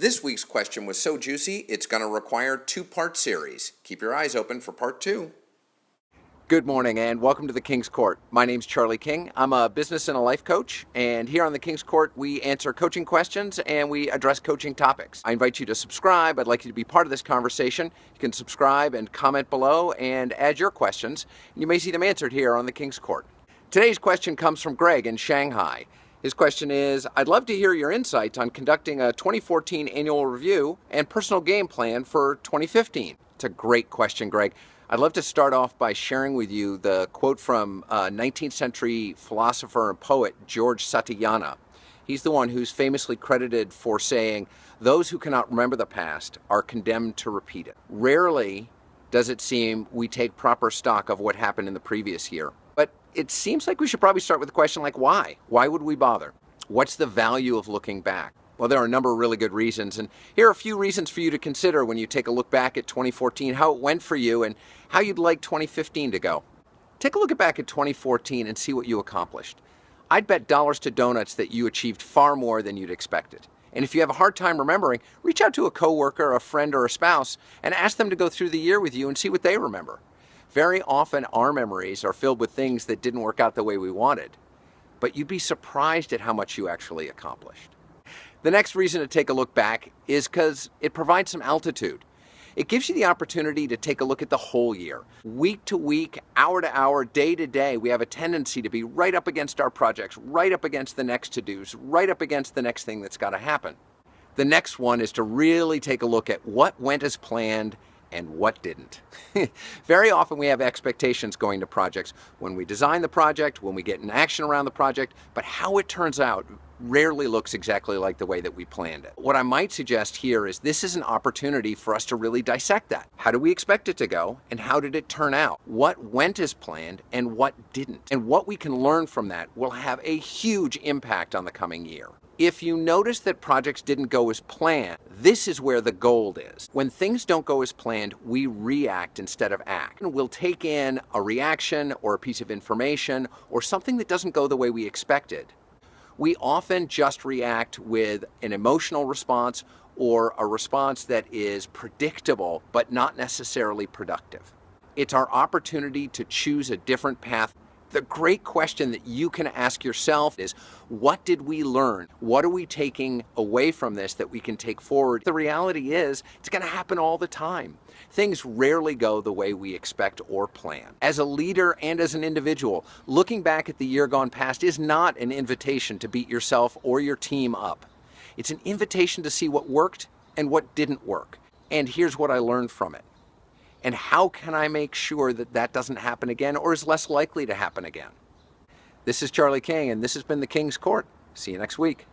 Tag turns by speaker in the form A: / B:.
A: This week's question was so juicy, it's going to require a two-part series. Keep your eyes open for part 2.
B: Good morning and welcome to the King's Court. My name's Charlie King. I'm a business and a life coach, and here on the King's Court we answer coaching questions and we address coaching topics. I invite you to subscribe. I'd like you to be part of this conversation. You can subscribe and comment below and add your questions, and you may see them answered here on the King's Court. Today's question comes from Greg in Shanghai. His question is, I'd love to hear your insights on conducting a 2014 annual review and personal game plan for 2015. It's a great question, Greg. I'd love to start off by sharing with you the quote from 19th century philosopher and poet George Santayana. He's the one who's famously credited for saying, "Those who cannot remember the past are condemned to repeat it." Rarely does it seem we take proper stock of what happened in the previous year. But it seems like we should probably start with a question like why? Why would we bother? What's the value of looking back? Well, there are a number of really good reasons, and here are a few reasons for you to consider when you take a look back at 2014, how it went for you, and how you'd like 2015 to go. Take a look back at 2014 and see what you accomplished. I'd bet dollars to donuts that you achieved far more than you'd expected. And if you have a hard time remembering, reach out to a coworker, a friend, or a spouse, and ask them to go through the year with you and see what they remember. Very often our memories are filled with things that didn't work out the way we wanted, but you'd be surprised at how much you actually accomplished. The next reason to take a look back is because it provides some altitude. It gives you the opportunity to take a look at the whole year. Week to week, hour to hour, day to day, we have a tendency to be right up against our projects, right up against the next to-dos, right up against the next thing that's got to happen. The next one is to really take a look at what went as planned and what didn't. Very often we have expectations going to projects when we design the project, when we get in action around the project, but how it turns out rarely looks exactly like the way that we planned it. What I might suggest here is this is an opportunity for us to really dissect that. How do we expect it to go, and how did it turn out? What went as planned and what didn't? And what we can learn from that will have a huge impact on the coming year. If you notice that projects didn't go as planned, this is where the gold is. When things don't go as planned, we react instead of act. We'll take in a reaction or a piece of information or something that doesn't go the way we expected. We often just react with an emotional response or a response that is predictable but not necessarily productive. It's our opportunity to choose a different path. The great question that you can ask yourself is, what did we learn? What are we taking away from this that we can take forward? The reality is, it's going to happen all the time. Things rarely go the way we expect or plan. As a leader and as an individual, looking back at the year gone past is not an invitation to beat yourself or your team up. It's an invitation to see what worked and what didn't work. And here's what I learned from it. And how can I make sure that that doesn't happen again or is less likely to happen again? This is Charlie King, and this has been the King's Court. See you next week.